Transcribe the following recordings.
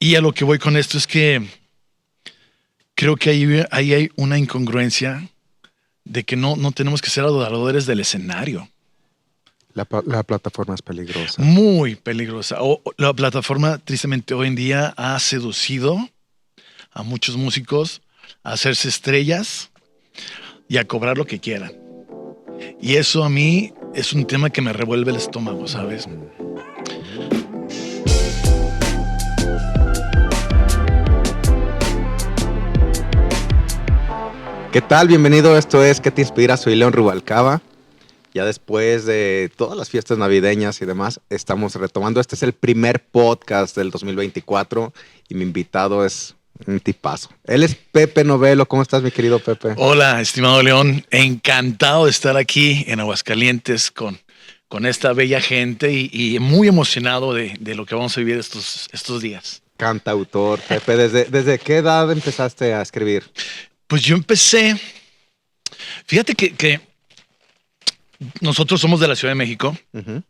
Y a lo que voy con esto es que creo que ahí hay una incongruencia de que no tenemos que ser adoradores del escenario. La plataforma es peligrosa. Muy peligrosa. La plataforma, tristemente, hoy en día ha seducido a muchos músicos a hacerse estrellas y a cobrar lo que quieran. Y eso a mí es un tema que me revuelve el estómago, ¿sabes? ¿Qué tal? Bienvenido, esto es ¿Qué te inspira? Soy León Rubalcaba. Ya después de todas las fiestas navideñas y demás, estamos retomando. Este es el primer podcast del 2024 y mi invitado es un tipazo. Él es Pepe Novelo. ¿Cómo estás, mi querido Pepe? Hola, estimado León. Encantado de estar aquí en Aguascalientes con esta bella gente y muy emocionado de lo que vamos a vivir estos días. Cantautor, Pepe. ¿Desde qué edad empezaste a escribir? Pues yo empecé, fíjate que nosotros somos de la Ciudad de México. Uh-huh.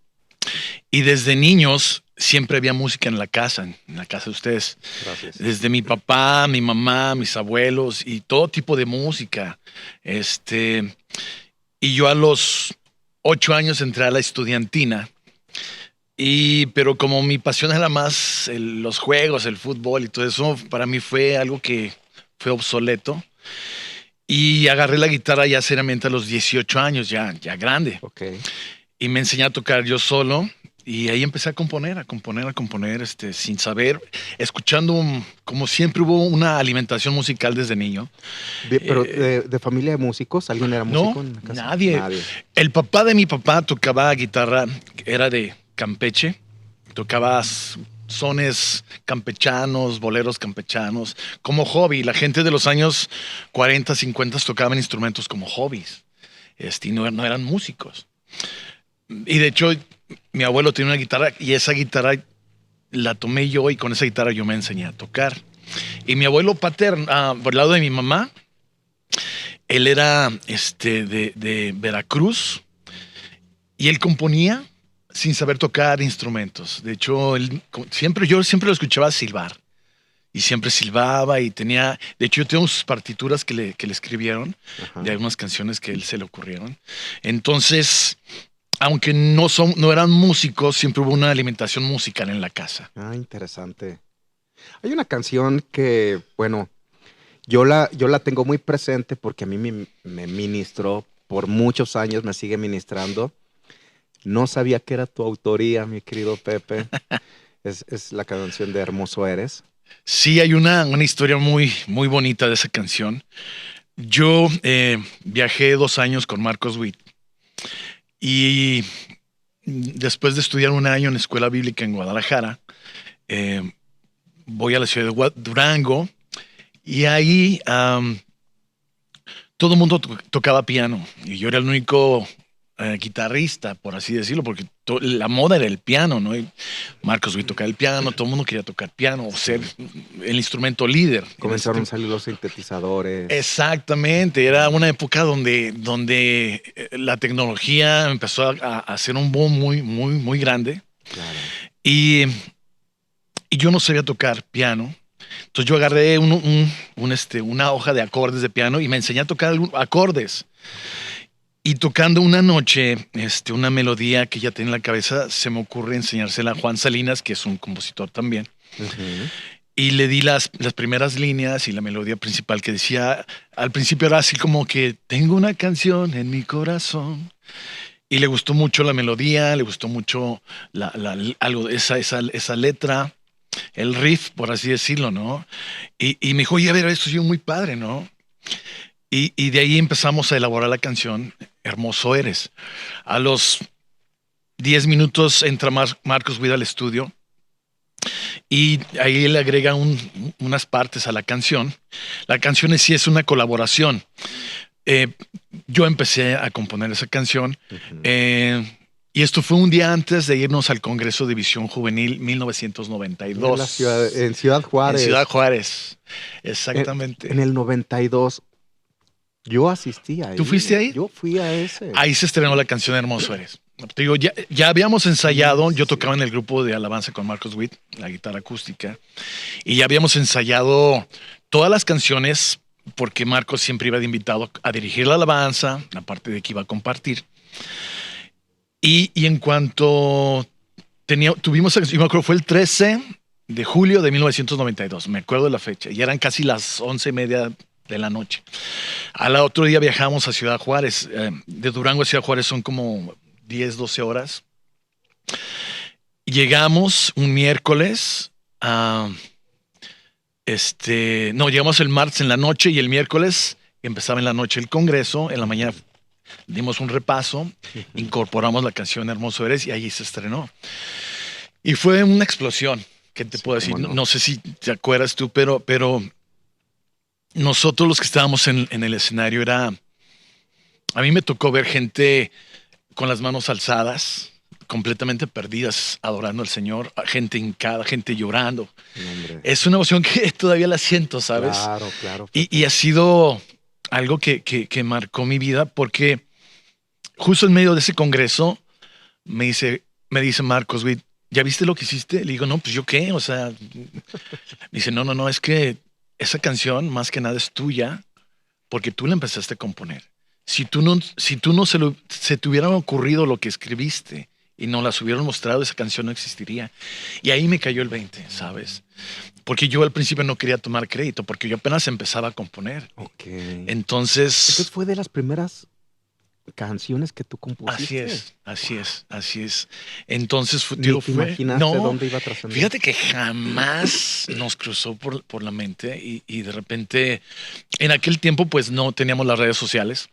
Y desde niños siempre había música en la casa de ustedes. Gracias. Desde mi papá, mi mamá, mis abuelos y todo tipo de música. Y yo a los 8 años entré a la estudiantina. Pero como mi pasión era más los juegos, el fútbol y todo eso, para mí fue algo que fue obsoleto. Y agarré la guitarra ya seriamente a los 18 años, ya grande. Okay. Y me enseñé a tocar yo solo. Y ahí empecé a componer, sin saber, escuchando, como siempre hubo una alimentación musical desde niño. Pero de familia de músicos, ¿alguien era músico en la casa? Nadie. El papá de mi papá tocaba guitarra, era de Campeche, tocaba sones campechanos, boleros campechanos, como hobby. La gente de los años 40, 50 tocaban instrumentos como hobbies, y no eran músicos. Y de hecho, mi abuelo tenía una guitarra y esa guitarra la tomé yo y con esa guitarra yo me enseñé a tocar. Y mi abuelo paterno, por el lado de mi mamá, él era de Veracruz y él componía sin saber tocar instrumentos. De hecho, yo siempre lo escuchaba silbar. Y siempre silbaba y tenía... De hecho, yo tengo sus partituras que le escribieron. Ajá. De algunas canciones que a él se le ocurrieron. Entonces, aunque no eran músicos, siempre hubo una alimentación musical en la casa. Ah, interesante. Hay una canción que, bueno, yo la tengo muy presente porque a mí me ministró por muchos años, me sigue ministrando. No sabía que era tu autoría, mi querido Pepe. Es la canción de Hermoso Eres. Sí, hay una historia muy, muy bonita de esa canción. Yo viajé 2 años con Marcos Witt y después de estudiar 1 año en la escuela bíblica en Guadalajara, voy a la ciudad de Durango y ahí todo el mundo tocaba piano y yo era el único guitarrista, por así decirlo, porque la moda era el piano, ¿no? Y Marcos Witt tocaba el piano, todo el mundo quería tocar piano o ser el instrumento líder. Comenzaron a salir los sintetizadores. Exactamente, era una época donde la tecnología empezó a hacer un boom muy, muy, muy grande. Claro. Y yo no sabía tocar piano. Entonces yo agarré una hoja de acordes de piano y me enseñé a tocar acordes. Y tocando una noche una melodía que ya tenía en la cabeza, se me ocurre enseñársela a Juan Salinas, que es un compositor también. Uh-huh. Y le di las primeras líneas y la melodía principal que decía, al principio era así como que tengo una canción en mi corazón. Y le gustó mucho la melodía, le gustó mucho algo de esa letra, el riff, por así decirlo, ¿no? Y me dijo, oye, a ver, esto es muy padre, ¿no? Y de ahí empezamos a elaborar la canción Hermoso Eres. A los 10 minutos entra Marcos Witt al estudio y ahí le agrega unas partes a la canción. La canción en sí es una colaboración. Yo empecé a componer esa canción. Uh-huh. Y esto fue un día antes de irnos al Congreso de Visión Juvenil 1992. En Ciudad Juárez. En Ciudad Juárez, exactamente. En el 92. Yo asistí ahí. ¿Tú fuiste ahí? Yo fui a ese. Ahí se estrenó la canción Hermoso Eres. Te digo, ya habíamos ensayado, yo tocaba en el grupo de alabanza con Marcos Witt, la guitarra acústica, y ya habíamos ensayado todas las canciones porque Marcos siempre iba de invitado a dirigir la alabanza, aparte de que iba a compartir. Y en cuanto tuvimos, yo me acuerdo, fue el 13 de julio de 1992, me acuerdo de la fecha, y eran casi las 11:30 de la noche. Al otro día viajamos a Ciudad Juárez, de Durango a Ciudad Juárez son como 10, 12 horas. Llegamos un miércoles llegamos el martes en la noche y el miércoles empezaba en la noche el congreso, en la mañana dimos un repaso, incorporamos la canción Hermoso Eres y ahí se estrenó. Y fue una explosión, ¿qué te puedo decir? No sé si te acuerdas tú, pero nosotros los que estábamos en el escenario a mí me tocó ver gente con las manos alzadas, completamente perdidas, adorando al Señor, gente hincada, gente llorando. Hombre. Es una emoción que todavía la siento, ¿sabes? Claro. Y ha sido algo que marcó mi vida porque justo en medio de ese congreso me dice Marcos, güey, ¿ya viste lo que hiciste? Le digo, no, pues yo qué, o sea, me dice, no, es que esa canción más que nada es tuya porque tú la empezaste a componer. Si tú no se te hubiera ocurrido lo que escribiste y no las hubieran mostrado, esa canción no existiría. Y ahí me cayó el 20, ¿sabes? Porque yo al principio no quería tomar crédito, porque yo apenas empezaba a componer. Ok. Entonces fue de las primeras canciones que tú compusiste. Así es. Entonces, ¿Te imaginaste dónde iba a trascender? Fíjate que jamás nos cruzó por la mente y de repente, en aquel tiempo, pues no teníamos las redes sociales.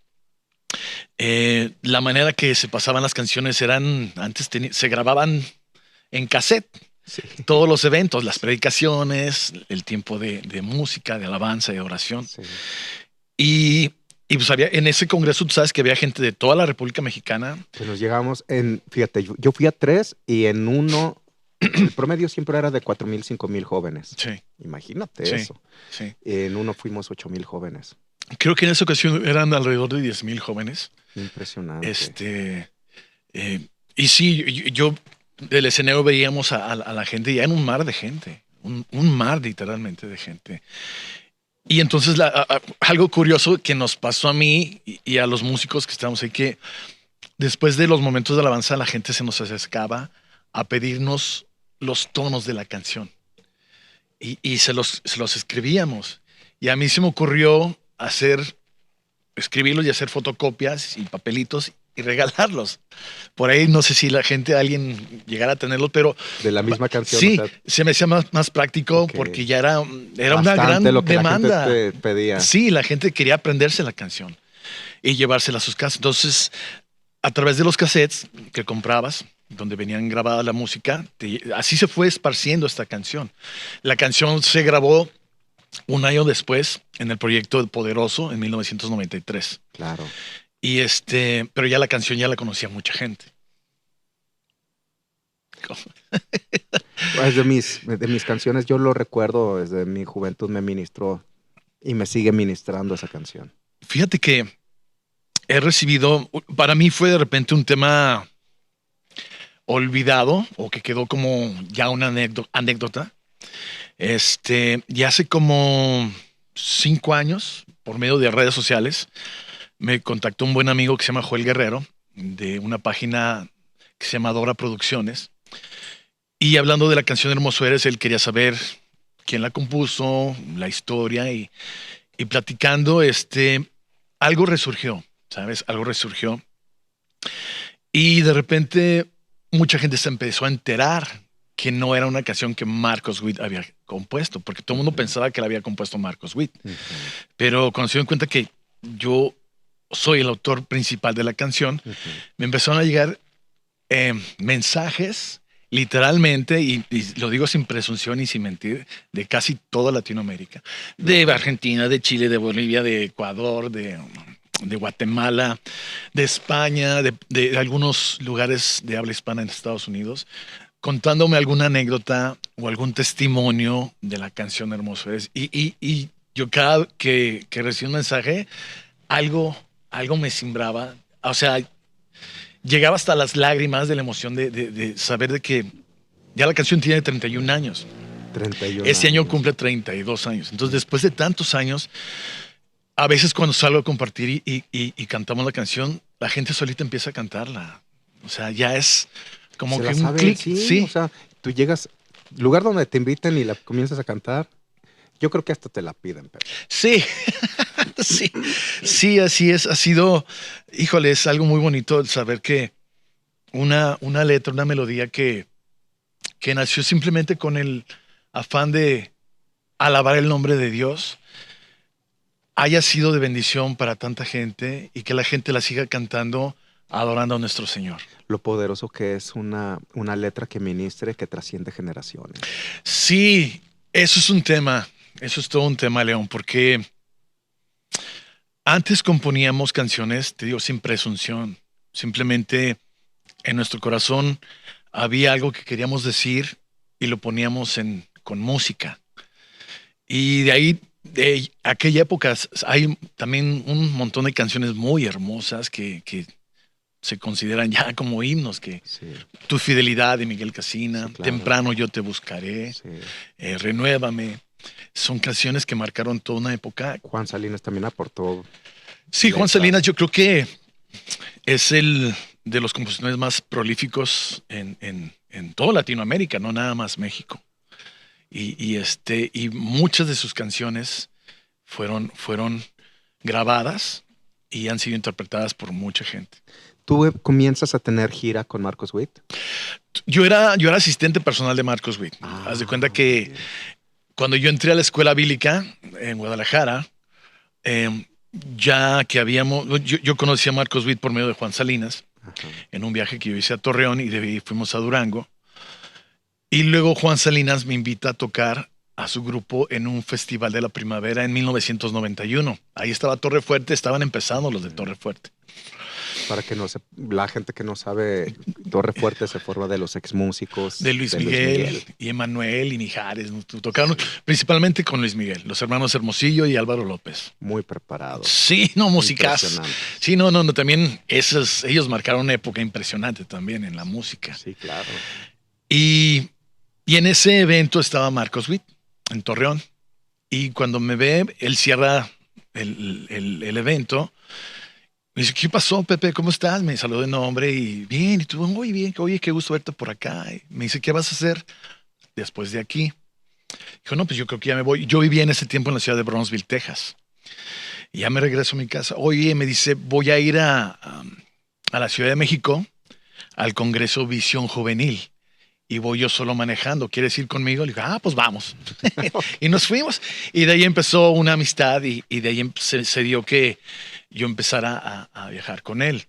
La manera que se pasaban las canciones antes se grababan en cassette. Sí. Todos los eventos, las predicaciones, el tiempo de música, de alabanza, de oración. Sí. Y pues en ese congreso, tú sabes que había gente de toda la República Mexicana. Pues nos llegamos fíjate, yo fui a 3 y en uno, el promedio siempre era de 4,000, 5,000 jóvenes. Sí. Imagínate eso. Sí. En uno fuimos 8,000 jóvenes. Creo que en esa ocasión eran alrededor de 10,000 jóvenes. Impresionante. Y sí, yo del escenario veíamos a la gente ya en un mar de gente, un mar literalmente de gente. Y entonces algo curioso que nos pasó a mí y a los músicos que estábamos ahí, que después de los momentos de alabanza la gente se nos acercaba a pedirnos los tonos de la canción y se los escribíamos. Y a mí se me ocurrió escribirlos y hacer fotocopias y papelitos y regalarlos. Por ahí no sé si alguien llegara a tenerlos, pero de la misma canción. Sí, se me hacía más práctico porque ya era una gran lo que demanda. La gente te pedía. Sí, la gente quería aprenderse la canción y llevársela a sus casas. Entonces, a través de los cassettes que comprabas, donde venían grabada la música, así se fue esparciendo esta canción. La canción se grabó un año después en el proyecto Poderoso en 1993. Claro. Y pero ya la canción ya la conocía mucha gente. Pues de mis canciones, yo lo recuerdo desde mi juventud, me ministró y me sigue ministrando esa canción. Fíjate que he recibido, para mí fue de repente un tema olvidado o que quedó como ya una anécdota. Y hace como 5 años, por medio de redes sociales, me contactó un buen amigo que se llama Joel Guerrero, de una página que se llama Dora Producciones. Y hablando de la canción Hermoso Eres, él quería saber quién la compuso, la historia, y platicando, algo resurgió, ¿sabes? Algo resurgió. Y de repente mucha gente se empezó a enterar que no era una canción que Marcos Witt había compuesto, porque todo el mundo pensaba que la había compuesto Marcos Witt. Pero cuando se dieron cuenta que yo soy el autor principal de la canción, me empezaron a llegar mensajes, literalmente, y lo digo sin presunción y sin mentir, de casi toda Latinoamérica. De Argentina, de Chile, de Bolivia, de Ecuador, de Guatemala, de España, de algunos lugares de habla hispana en Estados Unidos, contándome alguna anécdota o algún testimonio de la canción Hermoso Eres. Y yo cada que recibí un mensaje, algo me cimbraba. O sea, llegaba hasta las lágrimas de la emoción de saber de que ya la canción tiene 31 años. 31 Este año años. cumple 32 años. Entonces, después de tantos años, a veces cuando salgo a compartir y cantamos la canción, la gente solita empieza a cantarla. O sea, ya es como Se que la un sabe, clic. sí, Sí, o sea, tú llegas, lugar donde te invitan y la comienzas a cantar, yo creo que hasta te la piden, Pepe. sí, sí, sí, así es. Ha sido, híjole, es algo muy bonito el saber que una letra, una melodía que nació simplemente con el afán de alabar el nombre de Dios, haya sido de bendición para tanta gente y que la gente la siga cantando, adorando a nuestro Señor. Lo poderoso que es una letra que ministre, que trasciende generaciones. Sí, eso es un tema, eso es todo un tema, León, porque antes componíamos canciones, te digo, sin presunción, simplemente en nuestro corazón había algo que queríamos decir y lo poníamos con música. Y de ahí, de aquella época, hay también un montón de canciones muy hermosas que se consideran ya como himnos, que Sí, Tu Fidelidad de Miguel Casina, sí, claro. Temprano yo te buscaré, Sí. Renuévame. Son canciones que marcaron toda una época. Juan Salinas también aportó Sí, Juan letras. Salinas yo creo que es el de los compositores más prolíficos en toda Latinoamérica, no nada más México. Y muchas de sus canciones fueron grabadas y han sido interpretadas por mucha gente. ¿Tú comienzas a tener gira con Marcos Witt? Yo era asistente personal de Marcos Witt. Haz de cuenta que cuando yo entré a la escuela bíblica en Guadalajara, ya que yo conocí a Marcos Witt por medio de Juan Salinas, Ajá. en un viaje que yo hice a Torreón y de ahí fuimos a Durango. Y luego Juan Salinas me invita a tocar a su grupo en un festival de la primavera en 1991. Ahí estaba Torre Fuerte, estaban empezando los de Torre Fuerte. Para que la gente que no sabe, Torre Fuerte se forma de los exmúsicos De Luis Miguel y Emanuel y Mijares. Tocaron principalmente con Luis Miguel, los hermanos Hermosillo y Álvaro López. Muy preparados. Sí, no, musicazos. Impresionante. Sí, no, también ellos marcaron una época impresionante también en la música. Sí, claro. Y en ese evento estaba Marcos Witt en Torreón. Y cuando me ve, él cierra el evento. Me dice, ¿qué pasó, Pepe? ¿Cómo estás? Me saludó de nombre y bien, y tú, muy bien, oye, qué gusto verte por acá. Y me dice, ¿qué vas a hacer después de aquí? Dijo, no, pues yo creo que ya me voy. Yo vivía en ese tiempo en la ciudad de Brownsville, Texas. Y ya me regreso a mi casa. Oye, me dice, voy a ir a la Ciudad de México al Congreso Visión Juvenil. Y voy yo solo manejando. ¿Quieres ir conmigo? Le digo, pues vamos. Y nos fuimos. Y de ahí empezó una amistad y de ahí se dio que yo empezara a viajar con él.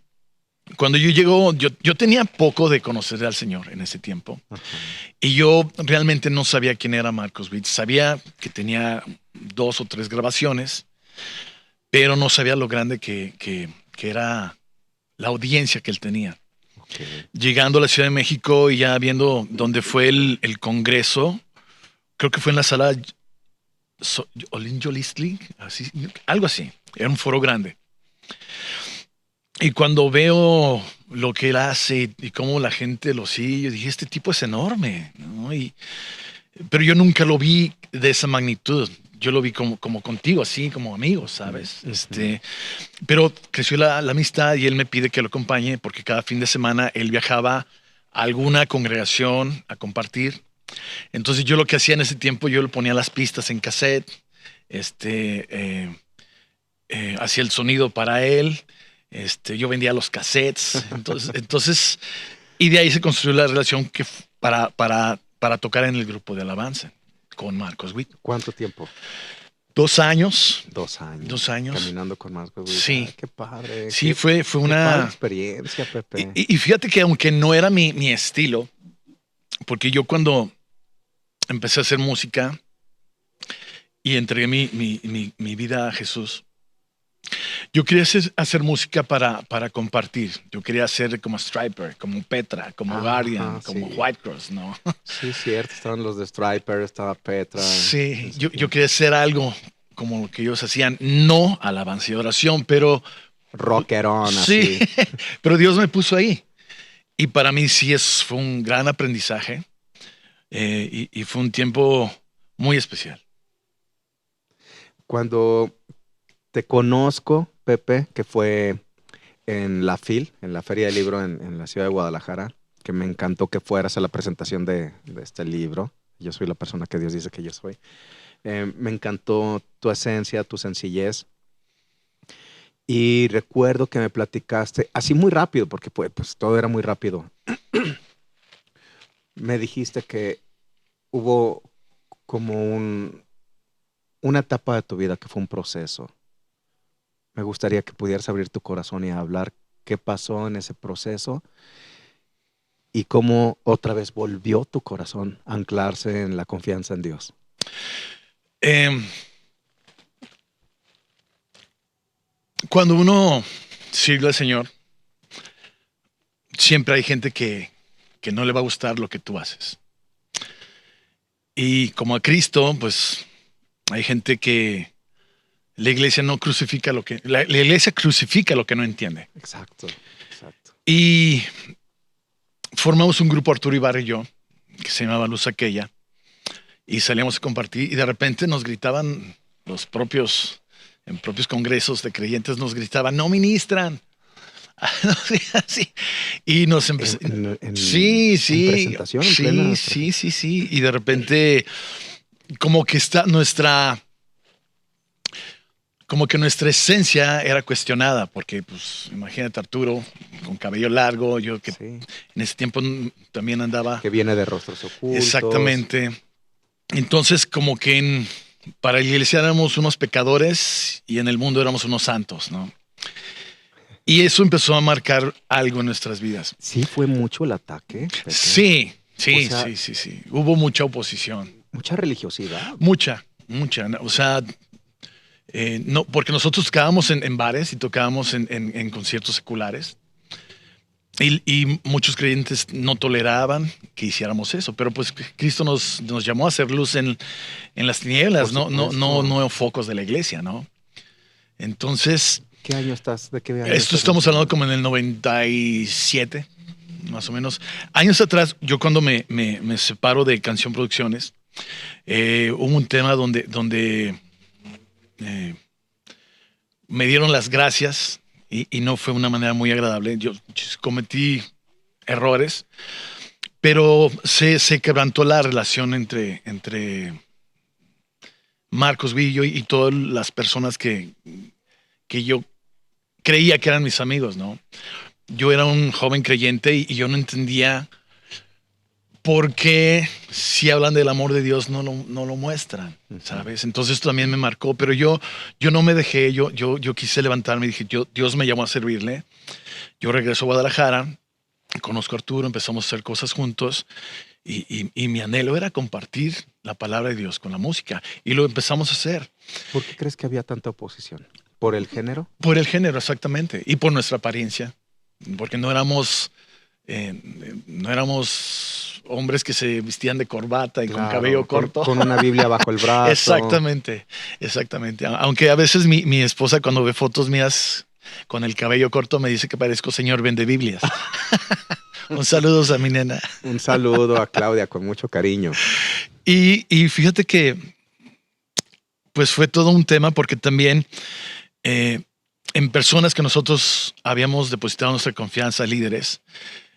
Cuando yo llego, yo tenía poco de conocer al Señor en ese tiempo. Ajá. Y yo realmente no sabía quién era Marcos Witt. Sabía que tenía 2 o 3 grabaciones, pero no sabía lo grande que era la audiencia que él tenía. Okay. Llegando a la Ciudad de México y ya viendo dónde fue el congreso, creo que fue en la sala Olin Yolistli, algo así. Era un foro grande. Y cuando veo lo que él hace y cómo la gente lo sigue, yo dije, este tipo es enorme, ¿no? Pero yo nunca lo vi de esa magnitud. Yo lo vi como contigo, así como amigos, ¿sabes? Pero creció la amistad y él me pide que lo acompañe porque cada fin de semana él viajaba a alguna congregación a compartir. Entonces yo lo que hacía en ese tiempo, yo le ponía las pistas en cassette, hacía el sonido para él, yo vendía los cassettes. Entonces, y de ahí se construyó la relación que para tocar en el grupo de alabanza con Marcos Witt. ¿Cuánto tiempo? 2 años. 2 años. 2 años. Caminando con Marcos Witt. Sí. Ay, qué padre. Sí, fue qué una padre experiencia, Pepe. Y fíjate que aunque no era mi estilo, porque yo cuando empecé a hacer música y entregué mi vida a Jesús, yo quería hacer música para compartir. Yo quería hacer como Striper, como Petra, como Guardian, como sí. Whitecross, ¿no? Sí, cierto. Estaban los de Striper, estaba Petra. Sí, yo quería hacer algo como lo que ellos hacían, no alabanza y oración, pero rockerón, Sí, así. pero Dios me puso ahí. Y para mí sí fue un gran aprendizaje y fue un tiempo muy especial. Cuando te conozco, Pepe, que fue en la FIL, en la Feria del Libro en la ciudad de Guadalajara, que me encantó que fueras a la presentación de este libro. Yo soy la persona que Dios dice que yo soy. Me encantó tu esencia, tu sencillez. Y recuerdo que me platicaste, así muy rápido, porque pues todo era muy rápido. Me dijiste que hubo como una etapa de tu vida que fue un proceso. Me gustaría que pudieras abrir tu corazón y hablar qué pasó en ese proceso y cómo otra vez volvió tu corazón a anclarse en la confianza en Dios. Eh, Cuando uno sirve al Señor, siempre hay gente que no le va a gustar lo que tú haces. Y como a Cristo, pues hay gente que la iglesia no crucifica lo que... La iglesia crucifica lo que no entiende. Exacto, exacto. Y formamos un grupo, Arturo Ibarra y yo, que se llamaba Luz Aquella, y salíamos a compartir y de repente nos gritaban en propios congresos de creyentes nos gritaban, no ministran. Así. Y nos empezó. Sí, En sí, presentación, en sí, plena. sí, sí, sí. Y de repente, como que como que nuestra esencia era cuestionada, porque, pues, imagínate Arturo con cabello largo, yo que Sí, en ese tiempo también andaba. que viene de Rostros Ocultos. Exactamente. Entonces, como que para la iglesia éramos unos pecadores y en el mundo éramos unos santos, ¿no? Y eso empezó a marcar algo en nuestras vidas. Sí, fue mucho el ataque, Pepe. Sí, sí, O sea, sí, sí, sí. Hubo mucha oposición. mucha religiosidad. Mucha, mucha. O sea, no, porque nosotros tocábamos en bares y tocábamos en conciertos seculares. Y muchos creyentes no toleraban que hiciéramos eso, pero pues Cristo nos llamó a hacer luz en las tinieblas, Por no focos de la iglesia, ¿no? Entonces, ¿Qué año estás? ¿De qué año esto estás estamos hablando mencionando? como en el 97, más o menos. Años atrás, yo cuando me separo de Canción Producciones, hubo un tema donde me dieron las gracias y no fue una manera muy agradable. Yo cometí errores, pero se quebrantó la relación entre Marcos Villo y todas las personas que yo creía que eran mis amigos, ¿no? Yo era un joven creyente y yo no entendía por qué si hablan del amor de Dios no lo muestran, ¿sabes? Entonces esto también me marcó, pero yo no me dejé, yo quise levantarme y dije, Dios me llamó a servirle. Yo regreso a Guadalajara, conozco a Arturo, empezamos a hacer cosas juntos y mi anhelo era compartir la palabra de Dios con la música y lo empezamos a hacer. ¿Por qué crees que había tanta oposición? ¿Por el género? Por el género, exactamente, y por nuestra apariencia, porque no éramos hombres que se vestían de corbata y con Claro, cabello corto. Con una Biblia bajo el brazo. Exactamente, exactamente. Aunque a veces mi esposa cuando ve fotos mías con el cabello corto me dice que parezco señor vende Biblias. Un saludo a mi nena. Un saludo a Claudia con mucho cariño. Y fíjate que pues fue todo un tema porque también en personas que nosotros habíamos depositado nuestra confianza, líderes,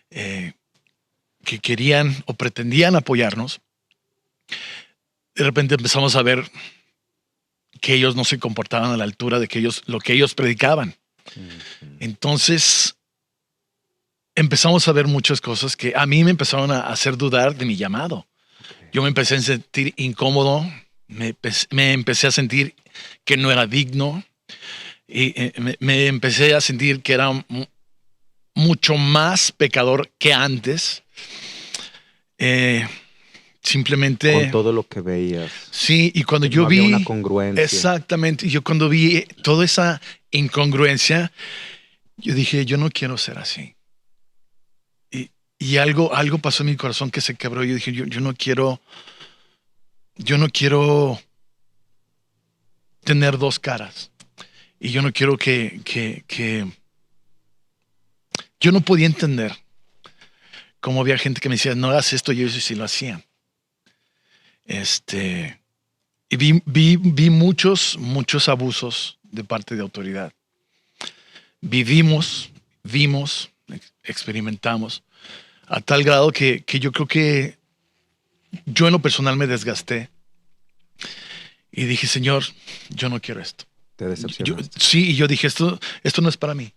que querían o pretendían apoyarnos, de repente empezamos a ver que ellos no se comportaban a la altura de lo que ellos predicaban. Entonces empezamos a ver muchas cosas que a mí me empezaron a hacer dudar de mi llamado. Yo me empecé a sentir incómodo, me empecé a sentir que no era digno y me empecé a sentir que era mucho más pecador que antes. Simplemente. Con todo lo que veías. Sí, y cuando yo no vi. Había una congruencia. Exactamente. Y yo cuando vi toda esa incongruencia, yo dije, yo no quiero ser así. Y algo pasó en mi corazón que se quebró. Yo dije, yo no quiero tener dos caras. Y yo no quiero yo no podía entender cómo había gente que me decía, no hagas esto, y ellos sí lo hacían. Y vi muchos abusos de parte de autoridad. Vimos, experimentamos, a tal grado que yo creo que yo en lo personal me desgasté y dije, Señor, yo no quiero esto. Te decepcionaste. Sí, y yo dije, esto no es para mí.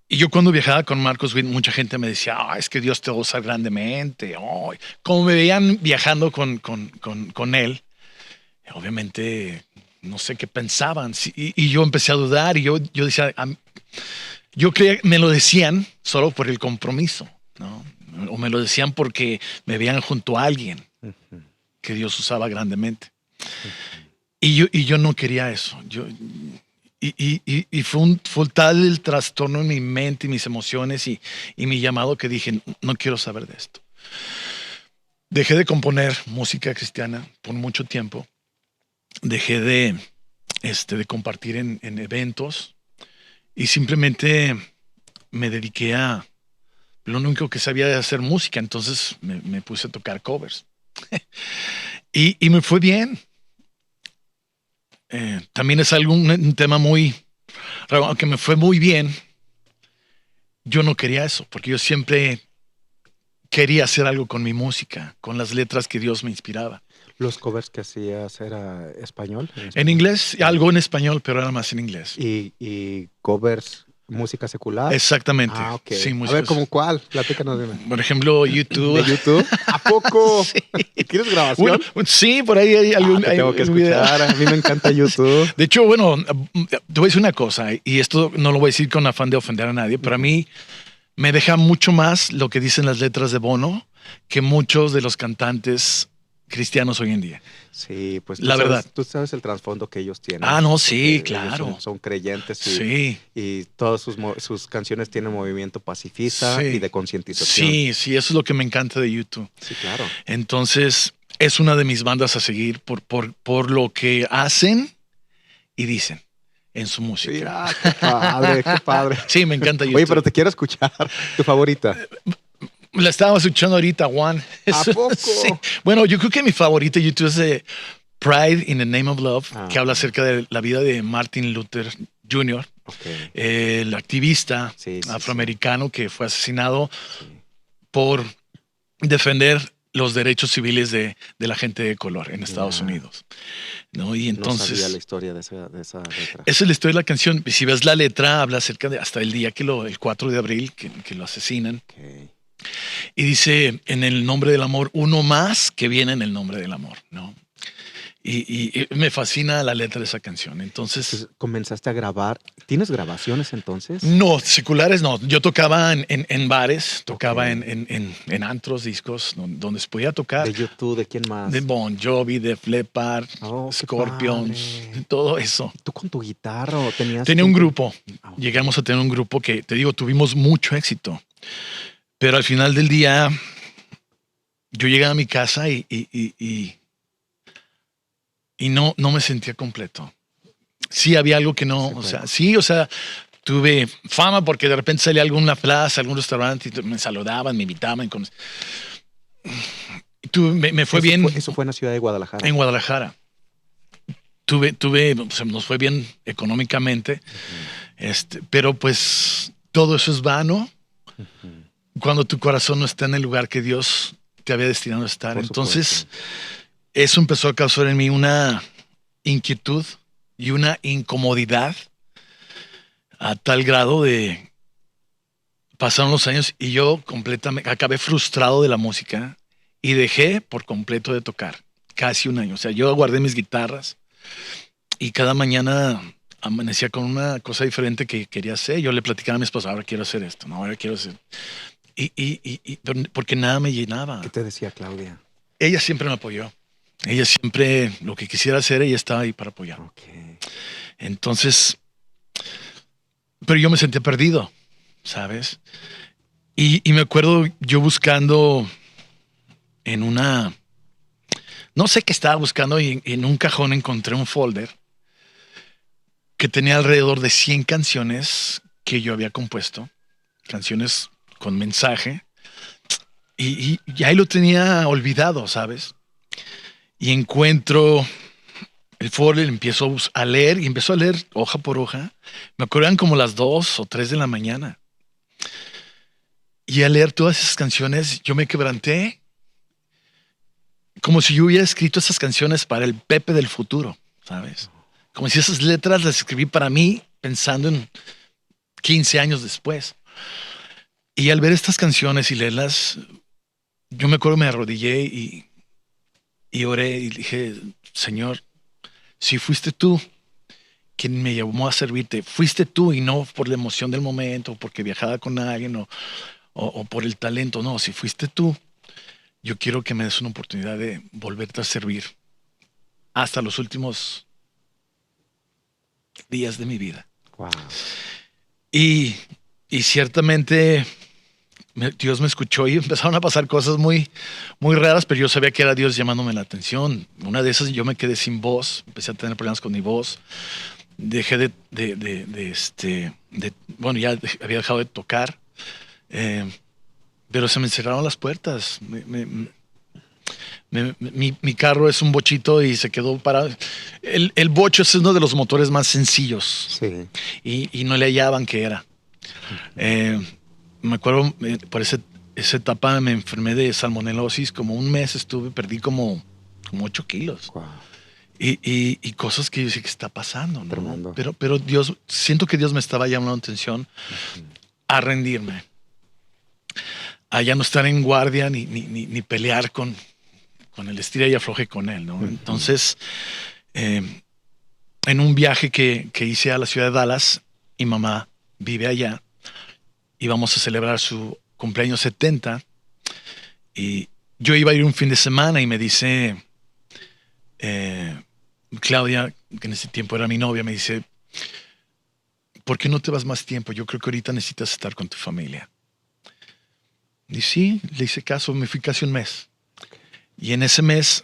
Y yo cuando viajaba con Marcos Witt, mucha gente me decía, es que Dios te usa grandemente. Como me veían viajando con él, obviamente no sé qué pensaban. Y yo empecé a dudar y yo decía, yo creía que me lo decían solo por el compromiso, ¿no? O me lo decían porque me veían junto a alguien que Dios usaba grandemente. Y yo no quería eso. Y fue tal el trastorno en mi mente y mis emociones y mi llamado que dije, no quiero saber de esto. Dejé de componer música cristiana por mucho tiempo. Dejé de compartir en eventos y simplemente me dediqué a lo único que sabía de hacer música. Entonces me puse a tocar covers y me fue bien. También es un tema muy raro, aunque me fue muy bien. Yo no quería eso, porque yo siempre quería hacer algo con mi música, con las letras que Dios me inspiraba. ¿Los covers que hacías era español? En inglés, algo en español, pero era más en inglés. ¿Y covers, música secular? Exactamente. Ok. Sí, a ver, ¿cómo cuál? Platícanos. Por ejemplo, YouTube. ¿De YouTube? ¿A poco? Sí. ¿Quieres grabación? Bueno, sí, por ahí hay algún. Te tengo que escuchar. A mí me encanta YouTube. De hecho, bueno, te voy a decir una cosa, y esto no lo voy a decir con afán de ofender a nadie, pero a mí me deja mucho más lo que dicen las letras de Bono que muchos de los cantantes cristianos hoy en día. Sí, pues la verdad. Tú sabes el trasfondo que ellos tienen. No, sí, claro. Son creyentes sí. Y todas sus canciones tienen movimiento pacifista y de concientización. Sí, eso es lo que me encanta de YouTube. Sí, claro. Entonces, es una de mis bandas a seguir por lo que hacen y dicen en su música. Sí, qué padre, qué padre. Sí, me encanta YouTube. Oye, pero te quiero escuchar. ¿Tu favorita? La estábamos escuchando ahorita, Juan. ¿A poco? Sí. Bueno, yo creo que mi favorita de YouTube es de Pride in the Name of Love, que habla acerca de la vida de Martin Luther Jr., el activista afroamericano que fue asesinado por defender los derechos civiles de la gente de color en Estados Unidos. ¿No? Y entonces, no sabía la historia de esa letra. Esa es la historia de la canción. Si ves la letra, habla acerca de hasta el día el 4 de abril, que lo asesinan. Y dice, en el nombre del amor, uno más que viene en el nombre del amor, ¿no? Y me fascina la letra de esa canción. Entonces, ¿comenzaste a grabar? ¿Tienes grabaciones entonces? No, seculares no. Yo tocaba en bares, tocaba en antros, discos, donde se podía tocar. ¿De YouTube? ¿De quién más? De Bon Jovi, de Leppard, Scorpions, todo eso. ¿Tú con tu guitarra o tenías? Tenía un grupo. Llegamos a tener un grupo que, te digo, tuvimos mucho éxito. Pero al final del día, yo llegué a mi casa y no me sentía completo. Sí, había algo que no, tuve fama porque de repente salía a alguna plaza, algún restaurante y me saludaban, me invitaban. Me fue bien. Eso fue en la ciudad de Guadalajara. En Guadalajara. Nos fue bien económicamente, pero pues todo eso es vano cuando tu corazón no está en el lugar que Dios te había destinado a estar. Entonces, eso empezó a causar en mí una inquietud y una incomodidad a tal grado de pasaron los años y yo completamente acabé frustrado de la música y dejé por completo de tocar casi un año. O sea, yo guardé mis guitarras y cada mañana amanecía con una cosa diferente que quería hacer. Yo le platicaba a mi esposa, ahora quiero hacer esto, no, ahora quiero hacer. Porque nada me llenaba. ¿Qué te decía Claudia? Ella siempre me apoyó. Ella siempre, lo que quisiera hacer, ella estaba ahí para apoyar. Entonces, pero yo me sentía perdido, ¿sabes? Y me acuerdo yo buscando no sé qué estaba buscando y en un cajón encontré un folder que tenía alrededor de 100 canciones que yo había compuesto, canciones con mensaje, y ahí lo tenía olvidado, ¿sabes? Y encuentro el folder, empiezo a leer y empiezo a leer hoja por hoja. Me acuerdo eran como las 2 o 3 de la mañana. Y al leer todas esas canciones, yo me quebranté como si yo hubiera escrito esas canciones para el Pepe del futuro, ¿sabes? Como si esas letras las escribí para mí pensando en 15 años después. Y al ver estas canciones y leerlas, yo me acuerdo, me arrodillé y oré y dije, Señor, si fuiste tú quien me llamó a servirte, fuiste tú y no por la emoción del momento, o porque viajaba con alguien o por el talento, no, si fuiste tú, yo quiero que me des una oportunidad de volverte a servir hasta los últimos días de mi vida. Wow. Y, y ciertamente Dios me escuchó y empezaron a pasar cosas muy, muy raras, pero yo sabía que era Dios llamándome la atención. Una de esas yo me quedé sin voz, empecé a tener problemas con mi voz, dejé bueno, ya había dejado de tocar, pero se me cerraron las puertas. Mi carro es un bochito y se quedó parado. El bocho es uno de los motores más sencillos Sí. y no le hallaban qué era. Me acuerdo, por esa etapa me enfermé de salmonelosis, como un mes estuve, perdí como 8 kilos. Wow. Y cosas que yo sé que está pasando, ¿no? Tremendo. Pero Dios, siento que Dios me estaba llamando la atención a rendirme, a ya no estar en guardia ni pelear con el estira y afloje con él, ¿no? Entonces, en un viaje que hice a la ciudad de Dallas, mi mamá vive allá, íbamos a celebrar su cumpleaños 70 y yo iba a ir un fin de semana y me dice Claudia, que en ese tiempo era mi novia, me dice, ¿por qué no te vas más tiempo? Yo creo que ahorita necesitas estar con tu familia. Y sí, le hice caso, me fui casi un mes. Y en ese mes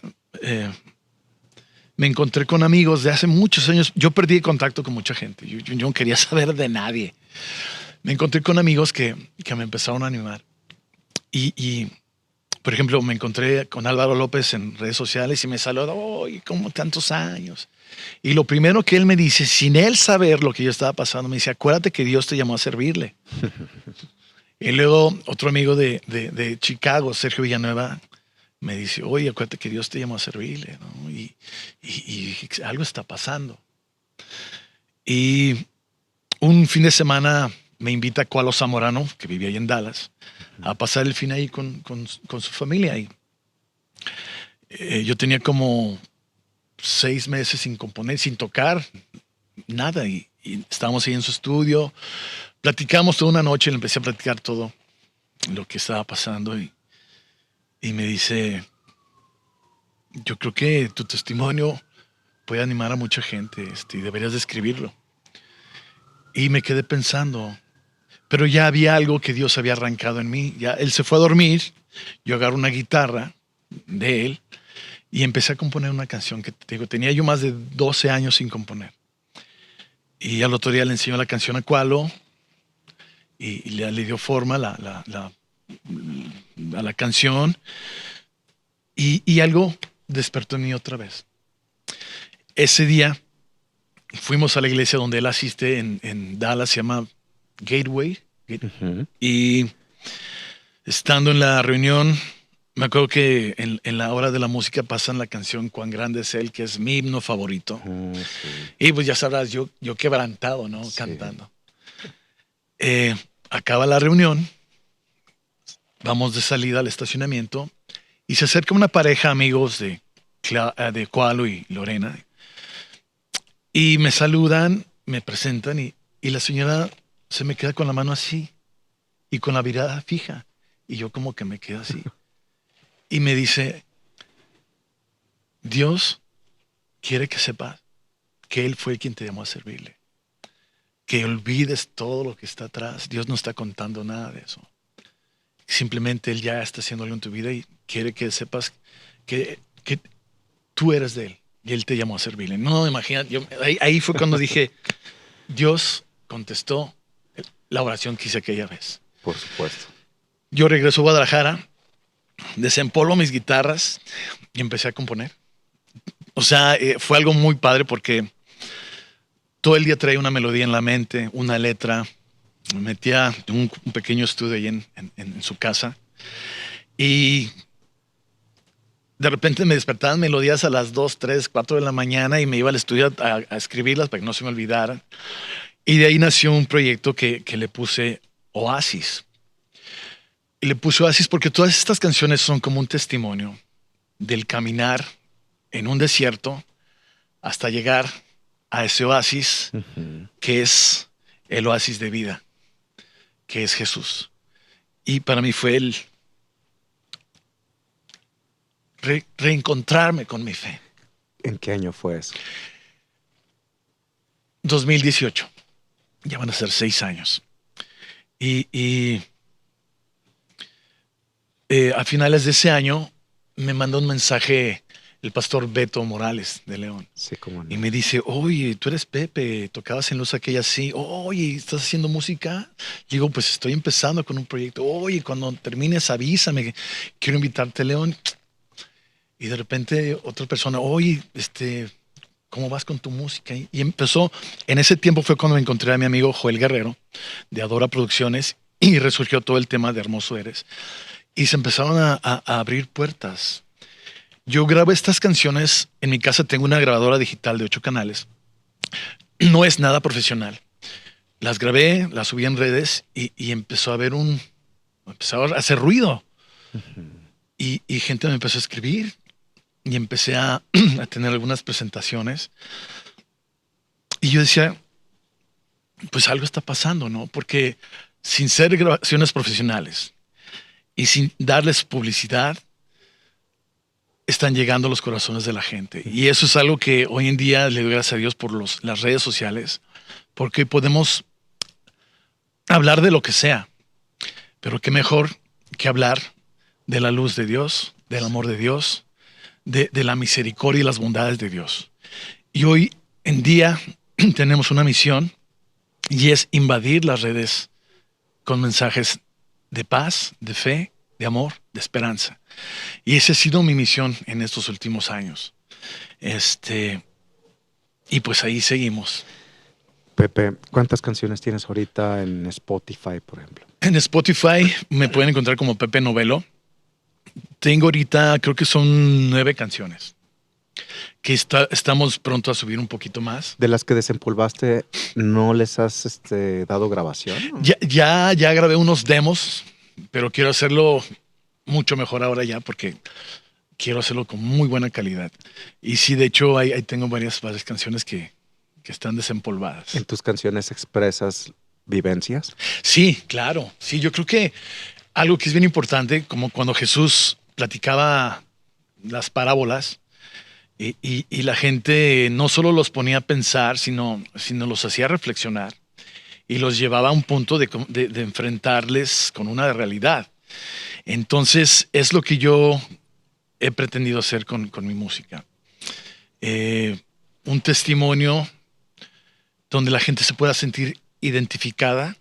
me encontré con amigos de hace muchos años. Yo perdí contacto con mucha gente. Yo no quería saber de nadie. Me encontré con amigos que me empezaron a animar. Y, por ejemplo, me encontré con Álvaro López en redes sociales y me saludó, ¡oye, cómo tantos años! Y lo primero que él me dice, sin él saber lo que yo estaba pasando, me dice, acuérdate que Dios te llamó a servirle. Y luego otro amigo de Chicago, Sergio Villanueva, me dice, oye, acuérdate que Dios te llamó a servirle, ¿no? Y algo está pasando. Y un fin de semana me invita Cualo Zamorano, que vivía ahí en Dallas, a pasar el fin ahí con su familia. Y yo tenía como 6 meses sin componer, sin tocar, nada. Y estábamos ahí en su estudio, platicamos toda una noche, le empecé a platicar todo lo que estaba pasando y me dice, yo creo que tu testimonio puede animar a mucha gente y deberías de escribirlo. Y me quedé pensando, pero ya había algo que Dios había arrancado en mí. Ya él se fue a dormir, yo agarro una guitarra de él y empecé a componer una canción que te digo, tenía yo más de 12 años sin componer. Y al otro día le enseñó la canción a Cualo y le dio forma a la canción y algo despertó en mí otra vez. Ese día fuimos a la iglesia donde él asiste en Dallas, se llama Gateway. Y estando en la reunión, me acuerdo que en la hora de la música pasan la canción Cuán grande es él, que es mi himno favorito. Sí. Y pues ya sabrás, yo quebrantado, ¿no? Sí. Cantando. Acaba la reunión, vamos de salida al estacionamiento y se acerca una pareja, amigos de Cualo y Lorena, y me saludan, me presentan y la señora se me queda con la mano así y con la mirada fija. Y yo como que me quedo así. Y me dice, Dios quiere que sepas que Él fue quien te llamó a servirle. Que olvides todo lo que está atrás. Dios no está contando nada de eso. Simplemente Él ya está haciendo algo en tu vida y quiere que sepas que tú eres de Él. y Él te llamó a servirle. No, imagínate, ahí fue cuando dije, Dios contestó la oración que hice aquella vez. Por supuesto. Yo regreso a Guadalajara, desempolvo mis guitarras y empecé a componer. O sea, fue algo muy padre porque todo el día traía una melodía en la mente, una letra. Me metía en un pequeño estudio ahí en su casa. Y de repente me despertaban melodías a las 2, 3, 4 de la mañana y me iba al estudio a escribirlas para que no se me olvidaran. Y de ahí nació un proyecto que le puse Oasis. Y le puse Oasis porque todas estas canciones son como un testimonio del caminar en un desierto hasta llegar a ese oasis que es el oasis de vida, que es Jesús. Y para mí fue el reencontrarme con mi fe. ¿En qué año fue eso? 2018. Ya van a ser 6 años. Y a finales de ese año me mandó un mensaje el pastor Beto Morales de León. Sí, cómo no. Y me dice, oye, tú eres Pepe, tocabas en Luz aquella así. Oye, ¿estás haciendo música? Digo, pues estoy empezando con un proyecto. Oye, cuando termines avísame, quiero invitarte a León. Y de repente otra persona, oye, ¿cómo vas con tu música? Y empezó, en ese tiempo fue cuando me encontré a mi amigo Joel Guerrero de Adora Producciones y resurgió todo el tema de Hermoso Eres. Y se empezaron a abrir puertas. Yo grabo estas canciones, en mi casa tengo una grabadora digital de 8 canales. No es nada profesional. Las grabé, las subí en redes y empezó a hacer ruido. Y gente me empezó a escribir y empecé a tener algunas presentaciones. Y yo decía, pues algo está pasando, ¿no? Porque sin ser grabaciones profesionales y sin darles publicidad, están llegando a los corazones de la gente. Y eso es algo que hoy en día le doy gracias a Dios por las redes sociales, porque podemos hablar de lo que sea, pero qué mejor que hablar de la luz de Dios, del amor de Dios, de la misericordia y las bondades de Dios. Y hoy en día tenemos una misión y es invadir las redes con mensajes de paz, de fe, de amor, de esperanza. Y esa ha sido mi misión en estos últimos años. Y pues ahí seguimos. Pepe, ¿cuántas canciones tienes ahorita en Spotify, por ejemplo? En Spotify me pueden encontrar como Pepe Novelo. Tengo ahorita, creo que son 9 canciones. Que estamos pronto a subir un poquito más. De las que desempolvaste, ¿no les has dado grabación? Ya grabé unos demos, pero quiero hacerlo mucho mejor ahora ya porque quiero hacerlo con muy buena calidad. Y sí, de hecho, ahí tengo varias canciones que están desempolvadas. ¿En tus canciones expresas vivencias? Sí, claro. Sí, yo creo que algo que es bien importante, como cuando Jesús platicaba las parábolas y la gente no solo los ponía a pensar, sino los hacía reflexionar y los llevaba a un punto de enfrentarles con una realidad. Entonces, es lo que yo he pretendido hacer con mi música. Un testimonio donde la gente se pueda sentir identificada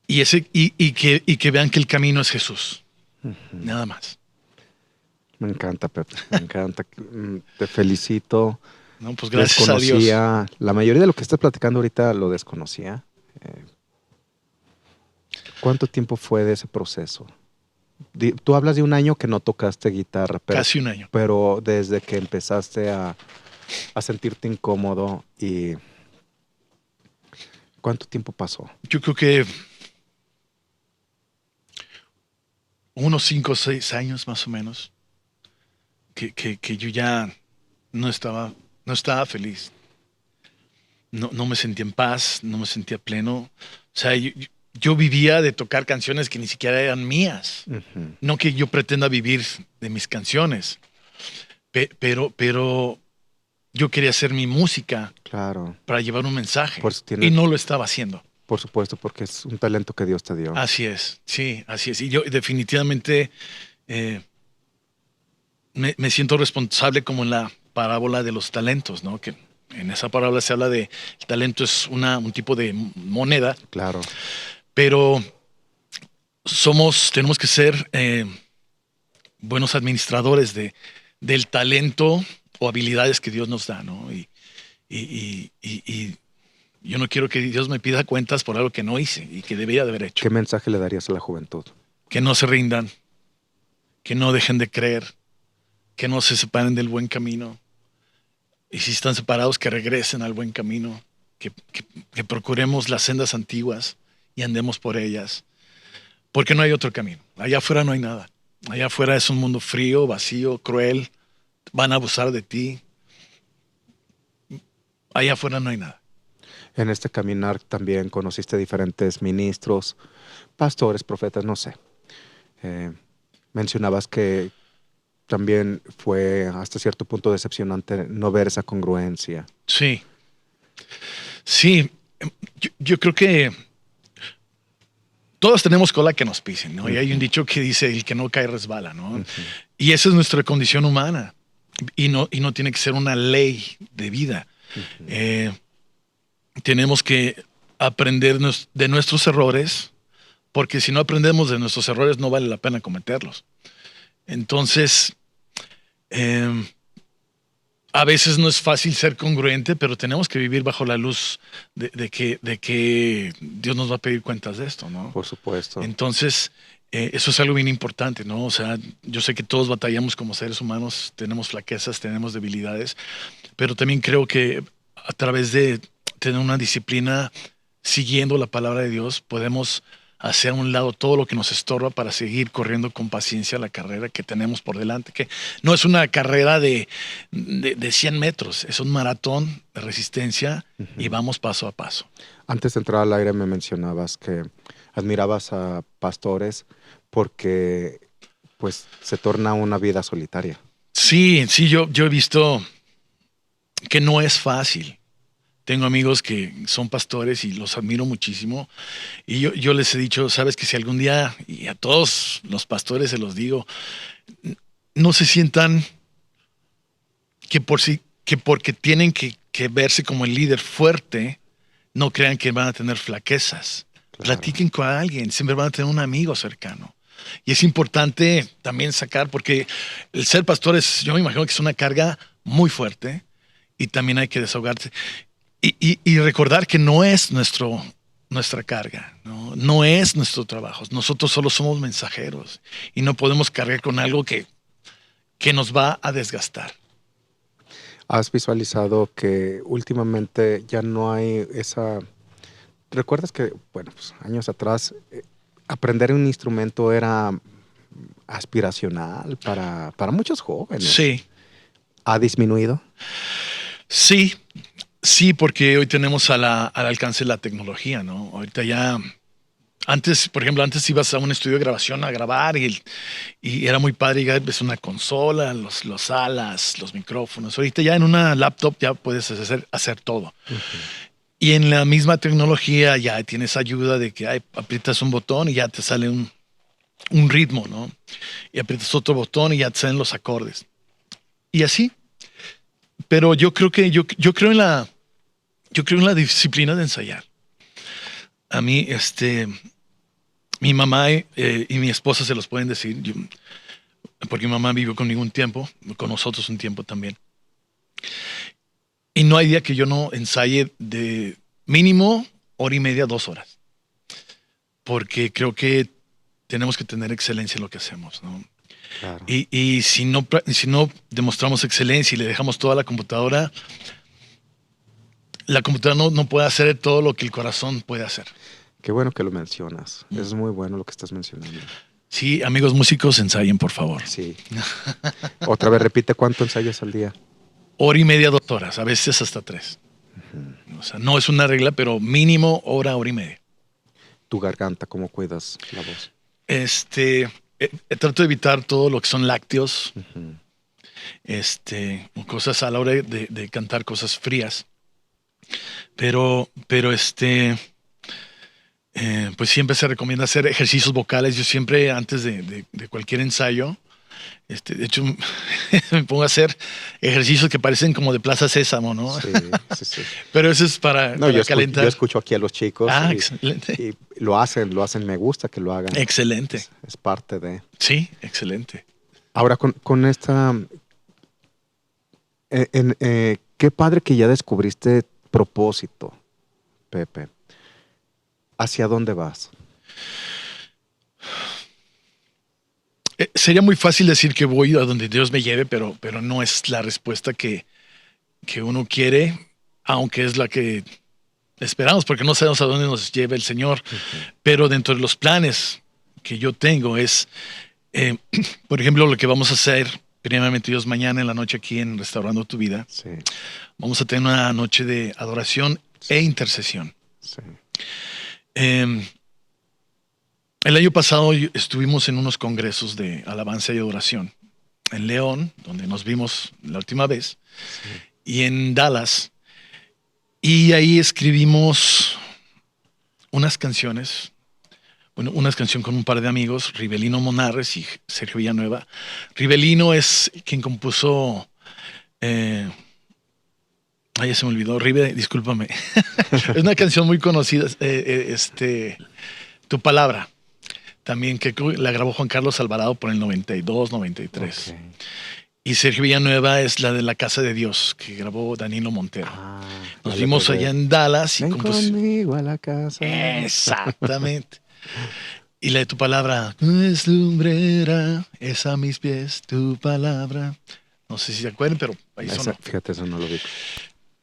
y que vean que el camino es Jesús. Nada más. Me encanta, Pepe. Me encanta. Te felicito. No, pues gracias a Dios. La mayoría de lo que estás platicando ahorita lo desconocía. ¿Cuánto tiempo fue de ese proceso? Tú hablas de un año que no tocaste guitarra. Casi un año. Pero desde que empezaste a sentirte incómodo y... ¿Cuánto tiempo pasó? Yo creo que unos 5 o 6 años más o menos que yo ya no estaba feliz. No me sentía en paz, no me sentía pleno. O sea, yo vivía de tocar canciones que ni siquiera eran mías. No que yo pretenda vivir de mis canciones, pero yo quería hacer mi música, claro, para llevar un mensaje y no lo estaba haciendo. Por supuesto, porque es un talento que Dios te dio. Así es, sí, así es. Y yo definitivamente me siento responsable como en la parábola de los talentos, ¿no? Que en esa parábola se habla de el talento es un tipo de moneda, Claro. pero tenemos que ser buenos administradores del talento o habilidades que Dios nos da, ¿no? Y yo no quiero que Dios me pida cuentas por algo que no hice y que debería de haber hecho. ¿Qué mensaje le darías a la juventud? Que no se rindan, que no dejen de creer, que no se separen del buen camino. Y si están separados, que regresen al buen camino, que procuremos las sendas antiguas y andemos por ellas. Porque no hay otro camino. Allá afuera no hay nada. Allá afuera es un mundo frío, vacío, cruel. Van a abusar de ti. Allá afuera no hay nada. En este caminar también conociste diferentes ministros, pastores, profetas, no sé. Mencionabas que también fue hasta cierto punto decepcionante no ver esa congruencia. Sí. Sí. Yo creo que todos tenemos cola que nos pisen, ¿no? Y hay un dicho que dice, el que no cae resbala, ¿no? Y esa es nuestra condición humana. Y no tiene que ser una ley de vida. Tenemos que aprender de nuestros errores, porque si no aprendemos de nuestros errores no vale la pena cometerlos. Entonces, a veces no es fácil ser congruente, pero tenemos que vivir bajo la luz de que Dios nos va a pedir cuentas de esto, ¿no? Por supuesto. Entonces, eso es algo bien importante, ¿no? O sea, yo sé que todos batallamos como seres humanos, tenemos flaquezas, tenemos debilidades, pero también creo que a través de tener una disciplina siguiendo la palabra de Dios, podemos hacer a un lado todo lo que nos estorba para seguir corriendo con paciencia la carrera que tenemos por delante, que no es una carrera de 100 metros, es un maratón de resistencia y vamos paso a paso. Antes de entrar al aire me mencionabas que admirabas a pastores porque pues se torna una vida solitaria. Sí, yo he visto que no es fácil. Tengo amigos que son pastores y los admiro muchísimo. Y yo les he dicho, sabes que si algún día, y a todos los pastores se los digo, no se sientan que porque tienen que verse como el líder fuerte, no crean que van a tener flaquezas. Claro. Platiquen con alguien, siempre van a tener un amigo cercano. Y es importante también sacar, porque el ser pastor yo me imagino que es una carga muy fuerte y también hay que desahogarse. Y recordar que no es nuestra carga, no es nuestro trabajo. Nosotros solo somos mensajeros y no podemos cargar con algo que nos va a desgastar. ¿Has visualizado que últimamente ya no hay esa... ¿Recuerdas que, bueno, pues años atrás, aprender un instrumento era aspiracional para muchos jóvenes? Sí. ¿Ha disminuido? Sí, porque hoy tenemos al alcance la tecnología, ¿no? Ahorita ya, por ejemplo, antes ibas a un estudio de grabación a grabar y era muy padre llegar, ves una consola, los alas, los micrófonos. Ahorita ya en una laptop ya puedes hacer todo. Y en la misma tecnología ya tienes ayuda de que aprietas un botón y ya te sale un ritmo, ¿no? Y aprietas otro botón y ya te salen los acordes. Y así. Pero yo creo en la disciplina de ensayar. A mí, mi mamá y mi esposa se los pueden decir, porque mi mamá vivió conmigo un tiempo, con nosotros un tiempo también. Y no hay día que yo no ensaye de mínimo 1:30, 2 horas. Porque creo que tenemos que tener excelencia en lo que hacemos, ¿no? Claro. Y si no demostramos excelencia y le dejamos toda la computadora no puede hacer todo lo que el corazón puede hacer. Qué bueno que lo mencionas. Es muy bueno lo que estás mencionando. Sí, amigos músicos, ensayen, por favor. Sí. Otra vez repite, ¿cuánto ensayas al día? 1:30, 2 horas, a veces hasta 3. O sea, no es una regla, pero mínimo 1:30. ¿Tu garganta, cómo cuidas la voz? Trato de evitar todo lo que son lácteos, cosas a la hora de cantar, cosas frías. Pero pues siempre se recomienda hacer ejercicios vocales. Yo siempre, antes de cualquier ensayo, De hecho, me pongo a hacer ejercicios que parecen como de Plaza Sésamo, ¿no? Sí, sí, sí. Pero eso es para, No, para calentar. yo escucho aquí a los chicos Excelente. y lo hacen, me gusta que lo hagan. Excelente. Es parte de. Sí, excelente. Ahora con esta, qué padre que ya descubriste propósito, Pepe. ¿Hacia dónde vas? Sería muy fácil decir que voy a donde Dios me lleve, pero no es la respuesta que uno quiere, aunque es la que esperamos, porque no sabemos a dónde nos lleve el Señor. Pero dentro de los planes que yo tengo es, por ejemplo, lo que vamos a hacer, primeramente Dios, mañana en la noche aquí en Restaurando Tu Vida. Sí, Vamos a tener una noche de adoración e intercesión. sí. El año pasado estuvimos en unos congresos de alabanza y adoración en León, donde nos vimos la última vez, y en Dallas. Y ahí escribimos unas canciones, bueno, una canción con un par de amigos, Rivelino Monarres y Sergio Villanueva. Rivelino es quien compuso... ya se me olvidó, Rive, discúlpame. Es una canción muy conocida, Tu Palabra. También que la grabó Juan Carlos Alvarado por el 92, 93. Okay. Y Sergio Villanueva es la de La Casa de Dios, que grabó Danilo Montero. Nos vimos allá en Dallas. Ven conmigo a la casa. Exactamente. Y la de Tu Palabra. Es lumbrera, es a mis pies tu palabra. No sé si se acuerdan, pero ahí sonó. Fíjate, eso no lo vi.